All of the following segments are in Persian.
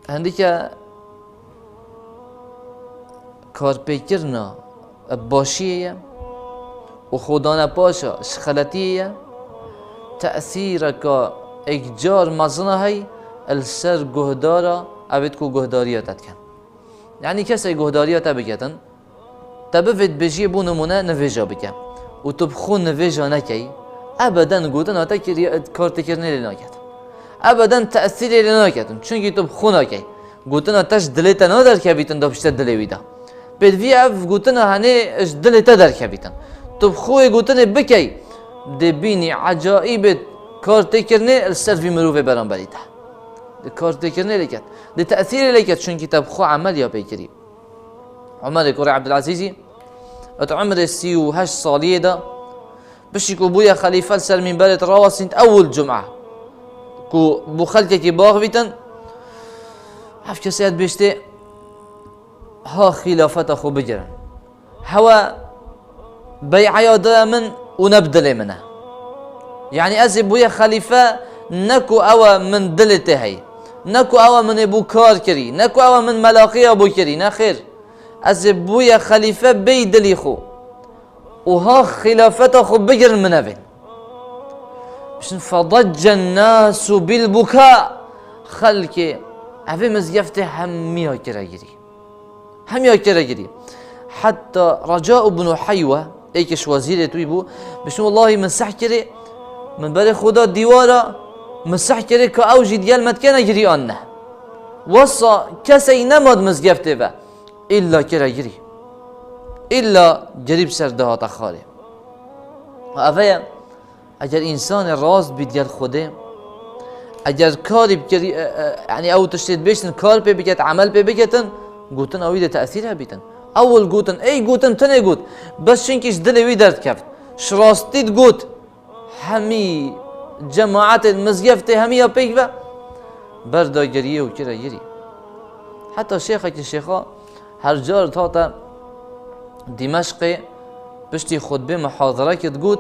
هندی که کارپیکرنا باشیه و خودانه پاشا شخلتیه تأثیر که اجار مزنه هی السر گهدارا اوید کو گهداریاتت کن یعنی کسی گهداریات بگتن تبفت بجی بو نمونه نویجا بکن و تو بخون نویجا نکی ابدا گوتن آتا کارت کرنه لی ناکد ابدا تأثیری لی ناکدن چونکه تو بخون نکی گوتن آتاش دلیتا ندار که بیتن دا پشت دلی ویدا بدوی اف گوتن هنه اش دلیتا در که بیتن تو بخوی گوتن بکی دبینی عجائب کارت کرنه السر فی مروفه بران بریده کارت کرنه لیکت ده تأثیر لیکت چون کتاب خو عمل یا پیکری عمر کوری عبدالعزیزی ات عمر 38 سالیه دا بشی کو بویا خلیفه سر منبرت راوسینت اول جمعه کو بو خلکه کی باغ بیتن هف کسیت بشته ها خلافت خو بجرن هوا بیعیا دا من و نبدل منه يعني أزي بويا خليفة نكو أوا من دلته هي نكو أوا من أبو كار كري نكو أوا من ملاقي أبو كري نخير أزي بويا خليفة بي دلي خو وها خلافته خو بجر منافين بشن فضج الناس بالبكاء خلكي أفي مزيفته هميها كراجري هميها كراجري حتى رجاء بن حيوة ايكش وزير تويبو بشن والله من سحكري من برای خدا دیوارا مسح کرده که اوجی دیال مدکنه گری آنه وصا کسی نماد مزگفته و إلا کرا گری إلا جریب سردهات خاله و اوه اگر انسان راست بیدیال خوده اگر کاری بکری یعنی او تشتید بیشتن کار پی بکت عمل پی بکتن گوتن اویده تأثیر بیتن اول گوتن ای گوتن تنه گوت بس چنکش دلوی درد کفت شراستید گوت همی جماعت مزگفته همی پیک و بردا گریه و کرا گری حتی شیخه که شیخا هر جار تا دمشق پشتی خطبه محاضره کد گود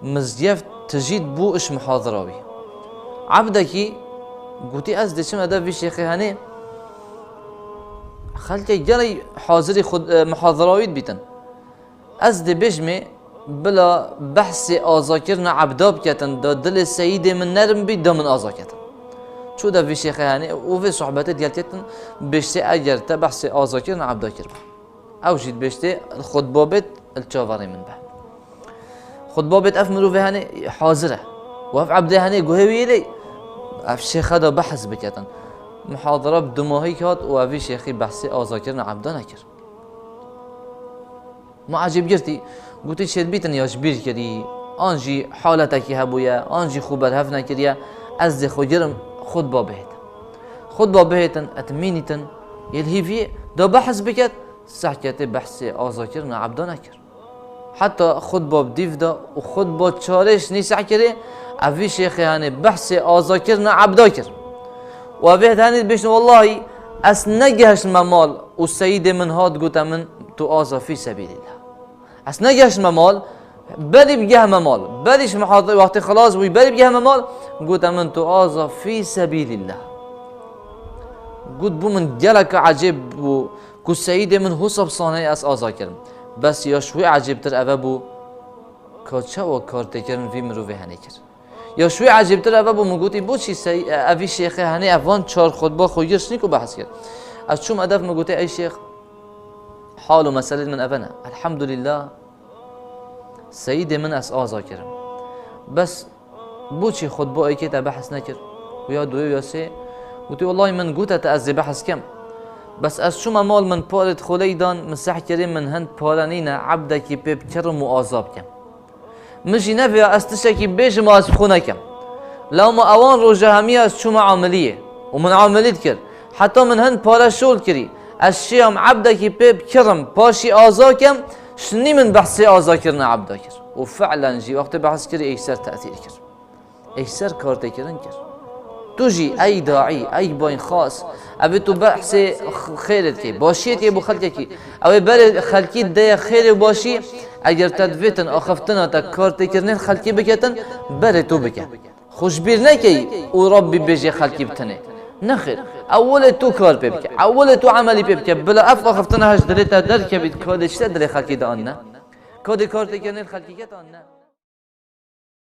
مزگفت تجید بو اش محاضره بی عبدکی گوتی از دچم ادا بی شیخه هنه خلکه گلی حاضری خود محاضره بیتن از دی بجمه بلا بحث آزاکرنا عبداب کتن دا دل سید من نرم بید دا من آزاکتن چو دا وی شیخه هنه او وی صحبت دیالتیتن بشته اگر تا بحث آزاکرنا عبدا کرد او جید بشته خطبابت الچاوری من به خطبابت اف مروفه هنه حاضره و اف عبده هنه گوهوی لی اف شیخه دا بحث بکتن محاضره بدماهی کات و اوی شیخی بحث آزاکرنا عبدا نکرد ما عجیب گرتی گوتی شد بیتن یاش بیر کردی آنجی حالتکی هبویا آنجی خوبر هف نکریا از خود جرم خود با بهتن اتمینیتن یلهیفی دا بحث بکت سحکت بحث آزاکرنا عبدا نکر حتی خود با دیف دا و خود با چارش نیسع کرده اوی شیخی هنه بحث آزاکرنا عبدا کر و بهت هنه بشن والله اس نگهش ممال و سید من هاد گوتا من تو آزا فی سبیل الله اس نگهش ممال بری بگه ممال بریش محاضر وقتی خلاص بوی بری بگه ممال گوتا من تو آزا فی سبیل الله گوت بو من گلک عجیب بو کو سید من حساب صانه اس آزا کرم بس یا شوی عجیب تر اوه بو که چه و کارت کرن وی مروی هنه کر یا شوی عجیب تر اوه بو مگوتی بو چی اوی شیخه هنه اوان چار خطبه خویرش نیکو بحث کرد از چوم ادف مگوتی ای شیخ حال و مسئله من اوانه الحمدلله سید من اس آزا کرم بس بو چی خطبه ای که تا بحث نکر و یا دوی یا سه گوتی والله من گوته تا از بحث کم بس از شما مال من پارت خلیدان مسح کریم من هند پارانین عبده کی پیب کرم و آزاب کم مجی نفیا استشکی بیش ما از خونه کم لو ما اوان رو جهمی از شما عملیه و من عملیت کرد حتی من هند پارا شول کری از شیام عبده کی پیب کرم پاشی آزا کم شنی من بحثی آزا کرنا عبده کر و فعلا جی وقت بحث کری ایسر تأثیر کر ایسر کارت کرن کر توجي أي داعي أي باين خاص أبي تو بحث خيرت كي باشيت يبو خلقك كي أو بر خلقي ده خير وباشي أجر تدفيتن أخفتنا تكار تكرنين خلقي بكتن بر تو بك خوش بير نكي وربي بيجي خلقي بتنه نخیر اول تو کار پی بکن، اول تو عملی پی بکن، بلا افا خفتنه هش دلیتا در که بید کادشته دلی خلقی دان نه کاد کارتی که نیل خلقی که دان نه